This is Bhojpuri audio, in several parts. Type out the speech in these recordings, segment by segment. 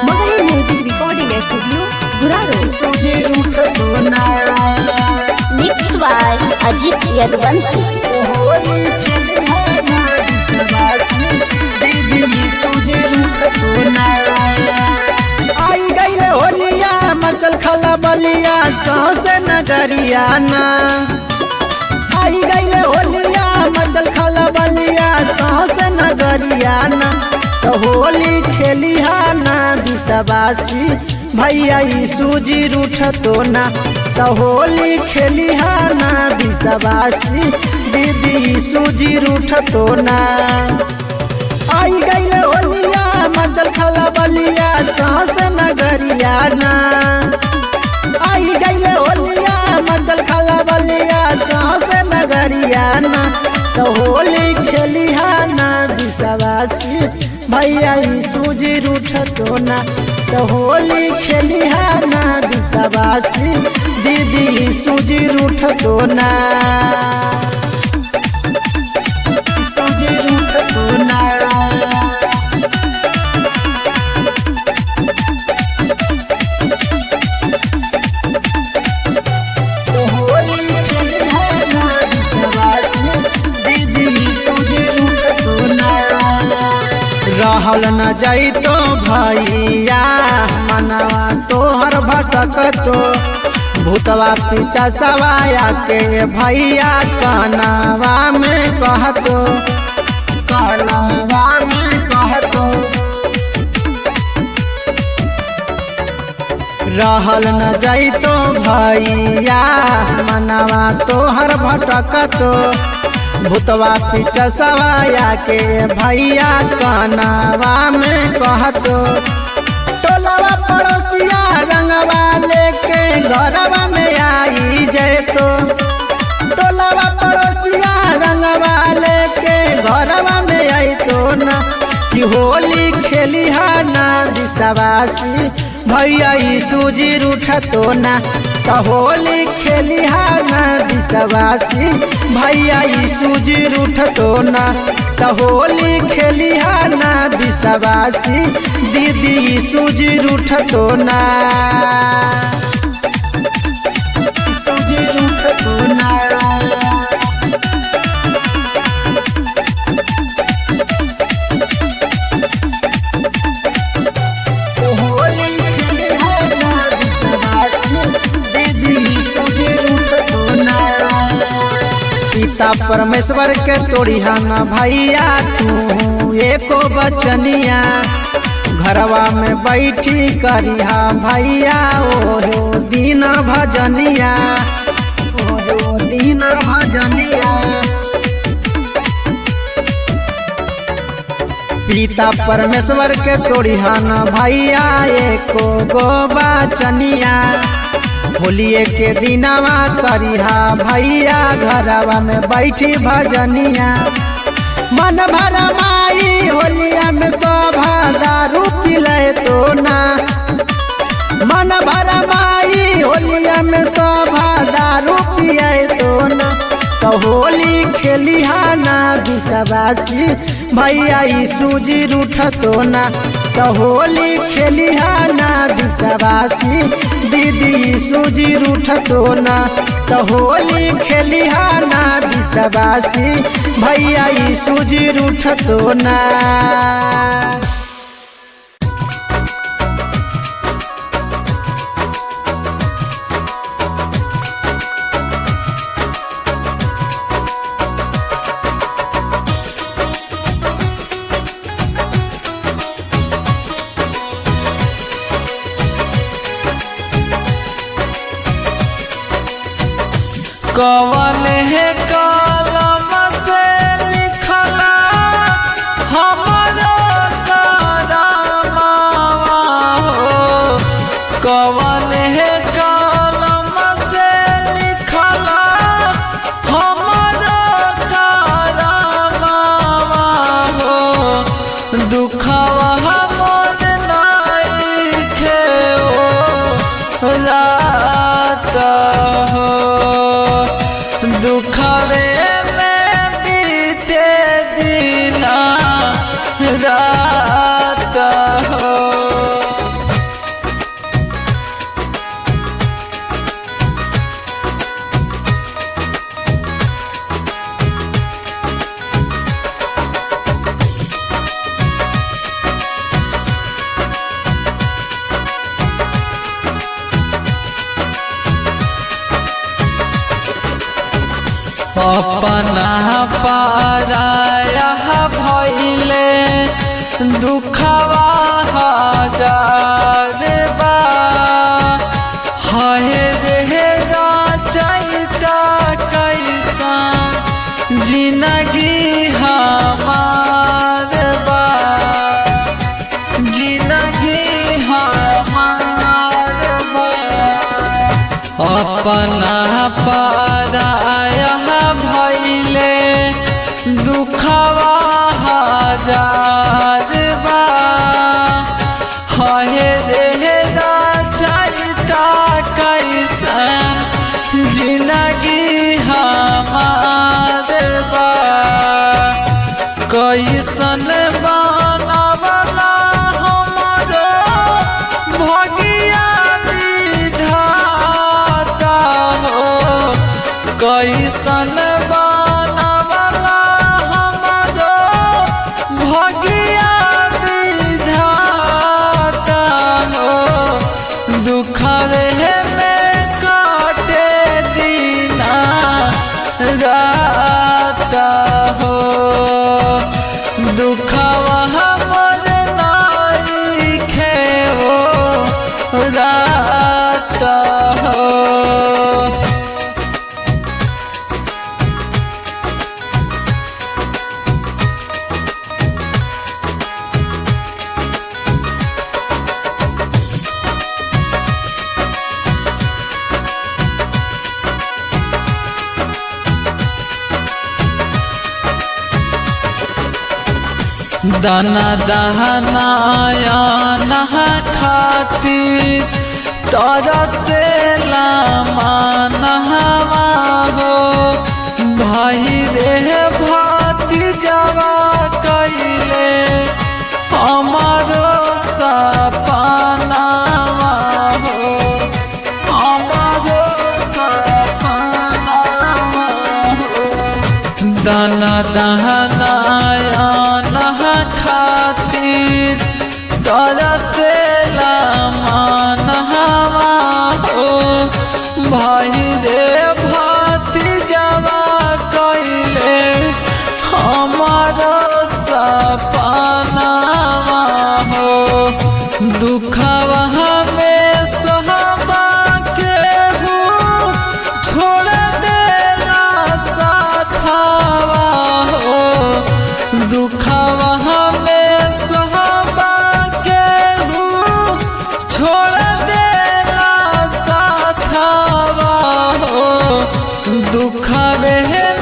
Magahi Music Recording Studio, Guraro. Mixed by Ajit Yadvansi. आई गई होलिया मचल खला बलिया सौसे नगरिया ना। आई गई होलिया मचल खला बलिया सौसे नगरिया ना। तो होली खेलिहा ना विश्वासी भैया सूजी रूठ तो ना। तो होली खेलिहा ना विश्वासी दीदी सूजी रूठ तो ना। आई गई होलिया मचल खला बलिया सास नगरिया ना। आई गई होलिया मचल खला बलिया सास नगरिया ना। तो होली खेलिहा ना विश्वासी भैया सूजी रूठ तो ना। तो होली खेलिहा ना विश्वासी दीदी सूजी रूठ तो ना। सूजी रूठ तो ना। रहल न जाई तो भैया मनवा तोहर भटक तो। भूतवा पीछा सवाया के भैया कनवा में कहतो। कनवा में कहतो रहल न जाई तो भैया मनवा तोहर भटक तो। भूतवा पीछा सवाया के भैया कनवा में कहतो। टोलवा पड़ोसिया रंगवा लेके घरवा में आई जैतो। टोलवा पड़ोसिया रंगवा लेके घरवा में आई तो ना। कि होली खेलिहा ना विश्वासी भैया सूजी रूठ तो ना। तो होली खेलिहा ना विश्वासी भैया सूजी रूठ तो ना। तो होली खेलिहा ना विश्वासी दीदी सूजी रूठ तो ना। सूजी रूठ तो ना। पिता परमेश्वर के तोड़िहा न भैया तू एको बचनिया। घरवा में बैठी करिहा भैया ओहो दिन भजनिया। ओहो दिन भजनिया। पिता परमेश्वर के तोड़िहा न भैया एको गो बचनिया। होलिए के दिनवा करिहा भैया घरवा में बैठी भजनिया। मन भर माई होलिया में शोभा दारू पिले तो ना। मन भर माई होलिया में शोभा दारू पिए तो ना। तो होली खेलिहा ना विश्वासी भैया सूजी रूठ तो ना। तो होली खेलिहा ना विश्वासी दीदी सूजी रूठ तो ना। तो होली खेलिहा ना विश्वासी भैया सूजी रूठ तो ना। कवन है कलम से लिखला हमरो करमावा हो। कवन है कलम से लिखला हमरो करमावा हो। दुखवा हमर नइखे ओ रात हो। दुख अपना पाराया भइले दुखवा हजार बा हाय रे चैता कैसा जिंदगी हमार बा जिंदगी हमार बा अपना पाराया भइले दुखवा हजार बा हाय रे चैता कैसन जिंदगी हमार बा कैसन बनवला हमारो भगिया विधाता हो कैसन बनवला हमारो भगिया विधाता हो दुखवे में काटे दीना रात हो दुखवा हमर नाइखे हो रात हो। दाना दहनाया नहा खातिर तोरा से लामा नहवा हो भाई रे भाती जवा कैले हमारो सपनावा हो हमारो सपनावा हो दाना दहनाया खातिर तोरा से लामा नहवा हो भाई रे भाती जवा कैले हमारो सपनावा हो दुखवा में सहबा के हो छोड़ देला साथवा हो दुखवा में सहबा के हो छोड़ देला साथवा हो दुखवे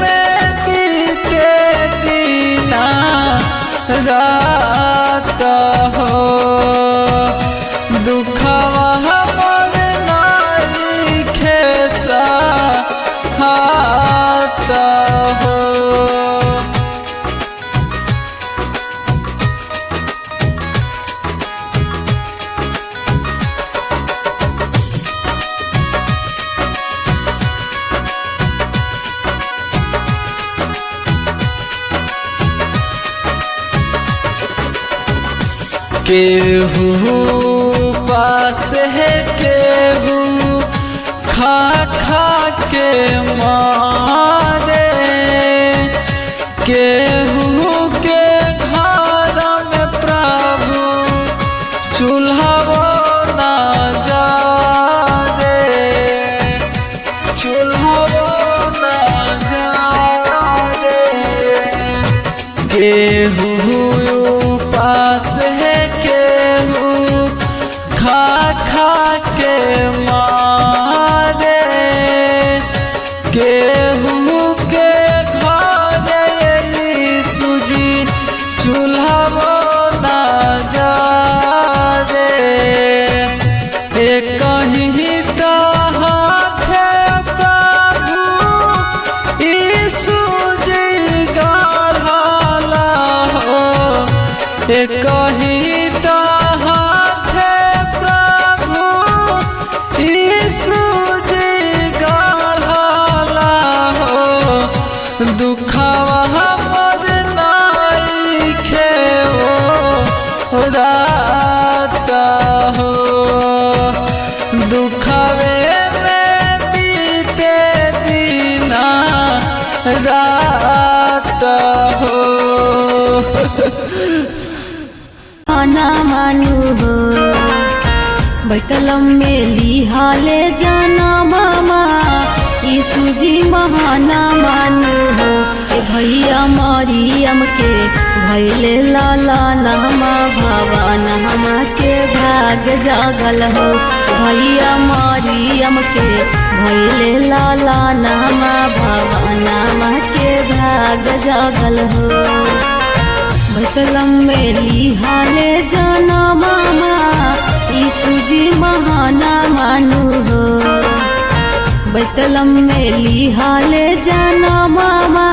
में बीते दीना रात हो दुखवा हमर नाइखे साथ हो। केहू पास है केहू खा खा के मारे केहू के घर में प्रभु चूल्हा ना जा रे चूल्हा ना जा रे केहू पास है केहू खा खा के मारे केहू के घर सूजी चूल्हा ना जा रे कहीं है प्रभु यीशु जी गढ़ला हो कहीं है प्रभु यीशु जी गढ़ला हो दुखवा हमर नाइखे हो रात हो दुखवे में बीते दीना आना मानू हो बैतलम में लिहाले जाना मामा यीशु जी महाना मानू हो ए भैया मरियम के भैले लाला नामा भवाना हमा के भाग जागल हो भैया मरियम के भैले लाला नामा भवाना हमा के भाग जागल हो बैतलम में लिहाले जाना मामा यीशु जी महाना मानू हो बैतलम में लिहाले जाना मामा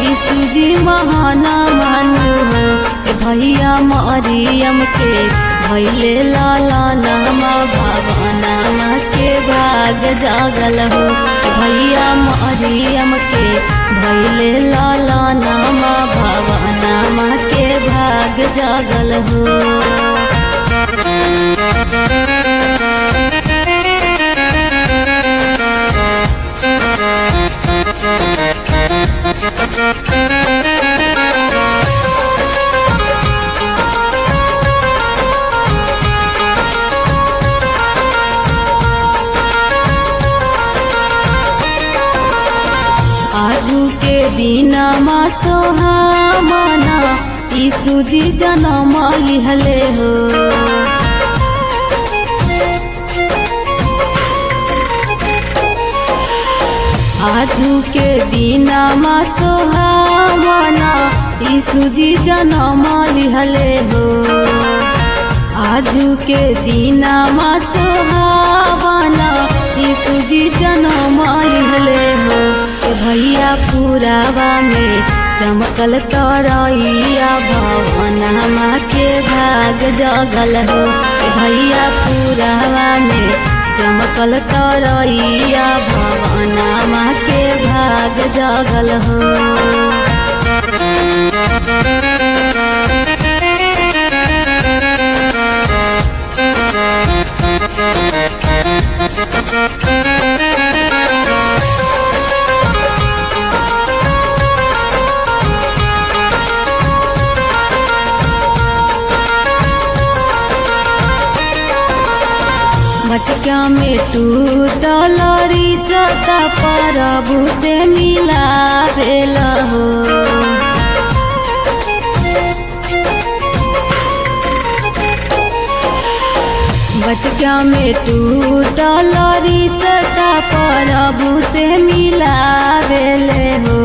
यीशु जी महाना मानू हो भैया मरियम के भैले लाला नामा भवाना के भाग जागल हो भैया मरियम के भैले लाला नामा भवाना के भाग जागल हो आजू के दीना मा सोहामना यीशु जी जन्म लिहले हो आजू के दीना मा सोहामना यीशु जी जन्म लिहले हो आजू के दीना मा सोहावना यीशु जी जन्म लिहले हो भैया पुरावा में चमकल तरैया भवनमा के भाग जगल हो भैया पुरावा में चमकल तरैया भवनमा के भाग जगल हो भटका में टूटल रिश्ता प्रभु से मिला भेल हो भटका में टूटल रिश्ता प्रभु से मिला भेल हो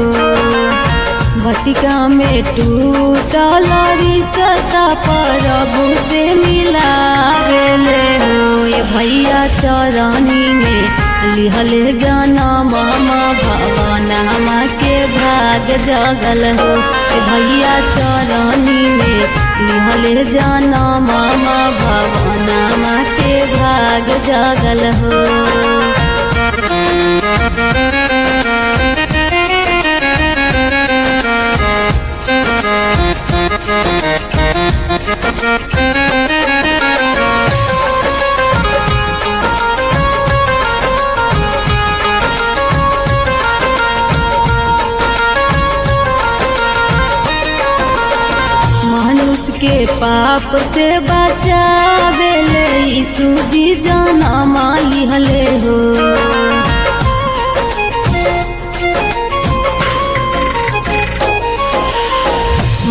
भटका में टूटल रिश्ता प्रभु से मिला भेल हो भैया चरनी में लिहले जाना मामा भवाना के भाग जगल हो भैया चरनी में लिहले जाना मामा भवाना के भाग जगल हो के पाप से बचावेले यीशु जी जन्म लिहले हो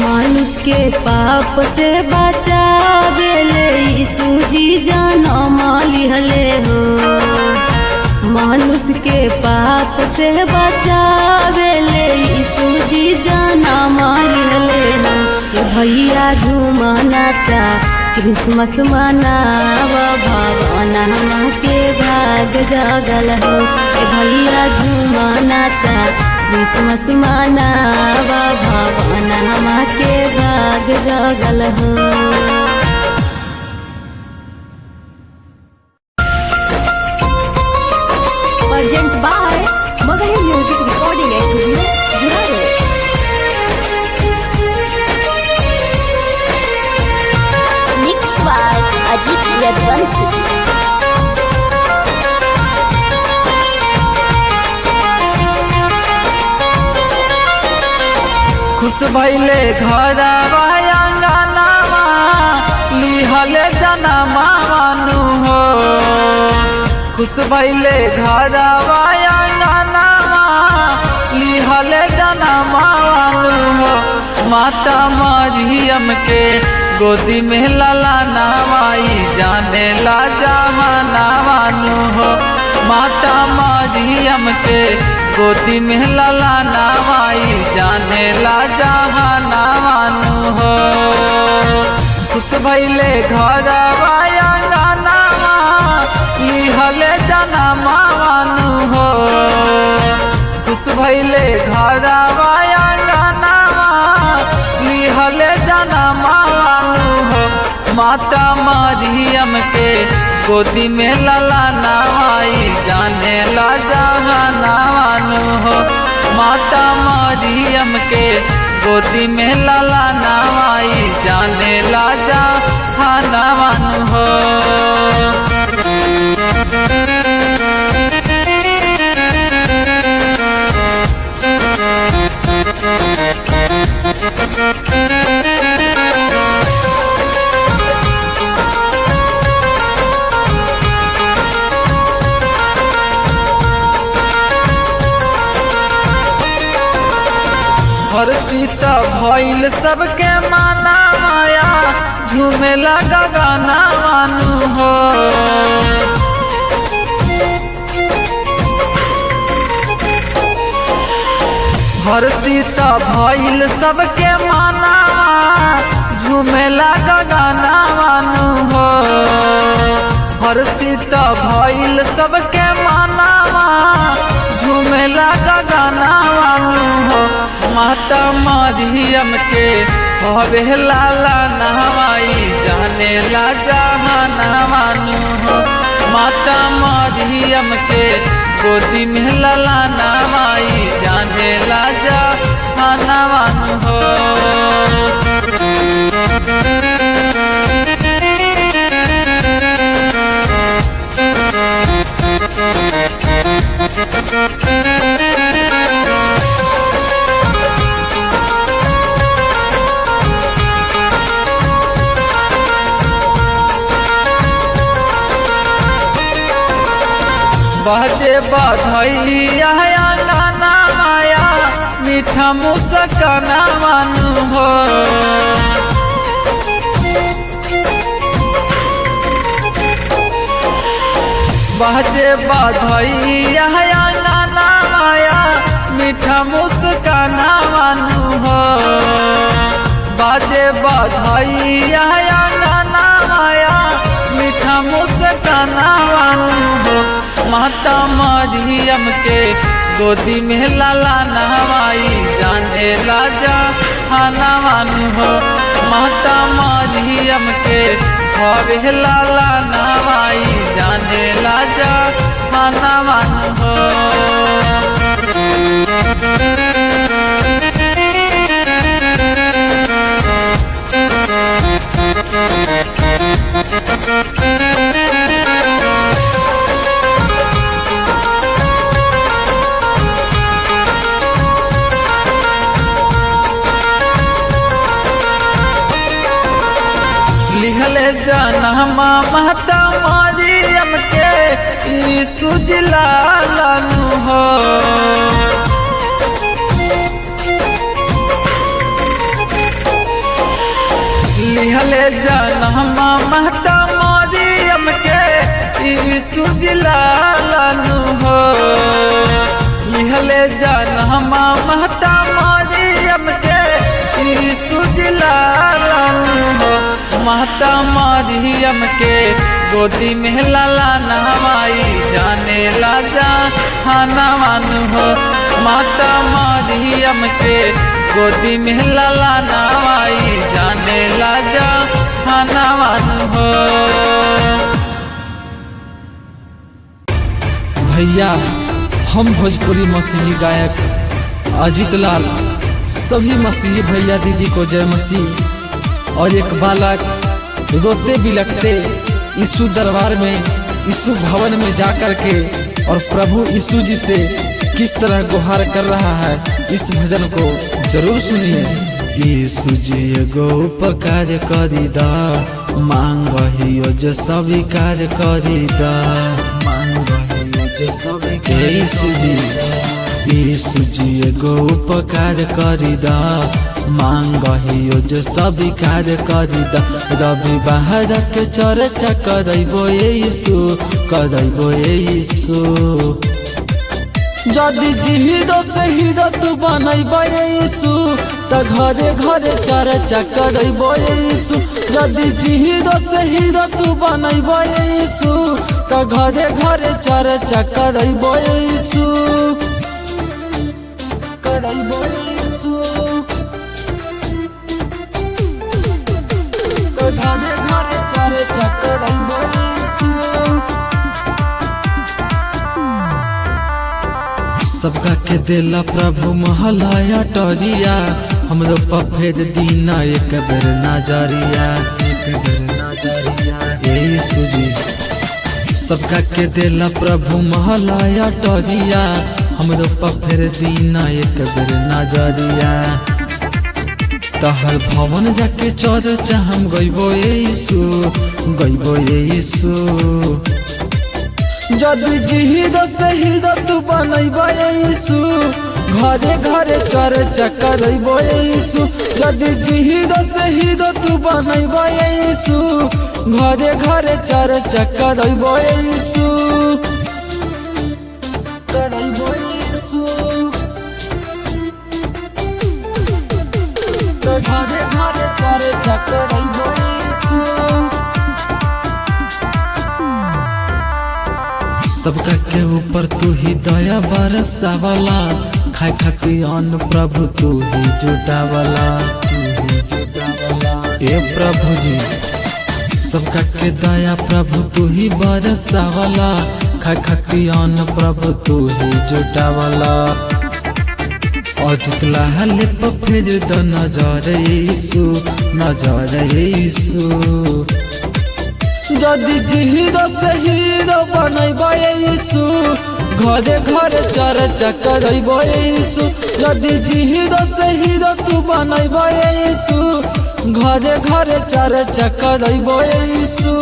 मनुष्य के पाप से बचावेले यीशु जी जन्म लिहले हो मनुष्य के पाप से बचावेले यीशु जी जन्म लिहले हो भैया झूमा नाचा क्रिसमस मनाव भवाना के भाग जगल हो भैया झूमा नाचा क्रिसमस मनाव भवाना के भाग जगल हो present by Magahi music recording studio Guraru mix by Ajit Yadvanshi खुश भैले घरवा अंगनावा लिहले जनमानु हो। खुश भैले घरवा अंगनावा लिहले जनमानु हो। माता मरियम के गोदी में लला नवाई जाने ला जहानावानु हो। माता मरियम के गोदी में लला नवाई जाने ला जहानावानु हो। खुश भैले घरवा अंगनावा लिहले जनमानु हो। खुश भैले घरवा अंगनावा लिहले जनमानु हो। माता मरियम के गोदी में लला नवाई जाने ला जहानावानु हो। माता मरियम के गोदी में लला नवाई जाने ला जहानावानु हो। हर्षित भइल सबके माना माया झूमे लगा गाना मानु हो। हर्षित भइल सबके माना झूमे लगा गाना मानु हो। हर्षित भइल सबके माना झूमे लगा गाना मानु हो। माता मरियम के हवे लाला नवाई जाने ला जहानावानु हो। माता मरियम के गोदी में लला नवाई जाने ला जहानावानु हो। बाजे बधैया गाना माया मीठा मुस्काना मानु हो। बाजे बधैया गाना माया मीठा मुस्काना मानु हो। बाजे बधैया गाना माया मीठा मुस्काना मानु हो। माता मरियम के गोदी में लला नवाई जाने ला जहानावानु हो। माता मरियम के हवे लाला नवाई जाने ला जहानावानु हो। लिहले जनमा माता मरियम के यीशु जिलालानु हो। लिहले जनमा माता मरियम के यीशु जिलालानु हो। लिहले जनमा माता मरियम के यीशु जिलालानु हो। माता मरियम के गोदी में लला नवाई जाने ला जहानावानु हो। माता मरियम के गोदी में लला नवाई जाने ला जहानावानु हो। भैया हम भोजपुरी मसीही गायक अजीत लाल सभी मसीही भैया दीदी को जय मसीह। और एक बालक रोते बिलखते यीशु दरबार में यीशु भवन में जाकर के और प्रभु यीशु जी से किस तरह गुहार कर रहा है, इस भजन को जरूर सुनिए। यीशु जी एगो उपकार करी दा, मांगहियो जो स्वीकार करी दा, मांगहियो जो स्वीकार। यीशु जी एगो उपकार करी दा, मांगहियो जो स्वीकार करी दा। रवि बाहर के चर्चा करैबो यीशु, करैबो यीशु। जदि जीरो से हीरो तू बनैबो यीशु, त घरे घरे चर्चा करैबो यीशु। जदि जीरो से हीरो तू बनैबो यीशु, त घरे घरे चर्चा करैबो यीशु, करैबो यीशु। त घरे घरे चर्चा करैबो यीशु। सबका के देला प्रभु महलाया टरिया, हमरो पर फेर दीना एक बेर नजरिया, एक बेर नजरिया। यीशु जी सबका के देला प्रभु महलाया टरिया, हमरो पर फेर दीना एक बेर नजरिया। तहर भवन जाके चर्चा हम गइबो यीशु, गइबो यीशु। जदि जीरो से हीरो तू बनैबो यीशु, घरे घरे चर्चा करैबो यीशु। जदि जीरो से हीरो तू बनैबो यीशु, घरे घरे चर्चा करैबो यीशु, करैबो यीशु। घरे घरे चर्चा करैबो यीशु। सबका के ऊपर तू ही दया बरसावला, खाए खातिर अन्न प्रभु तू ही जुटावला, तू ही जुटावला। ए प्रभु जी सबका के दया प्रभु तू ही बरसावला, खाए खातिर अन्न प्रभु तू ही जुटावला। अजितला हले पर फिर द नजर यीशु, नजर यीशु। जदि जीरो से हीरो बनैबो यीशु, घरे घरे चर्चा करैबो यीशु। जदि जीरो से हीरो तू बनैबो यीशु, घरे घरे चर्चा करैबो यीशु।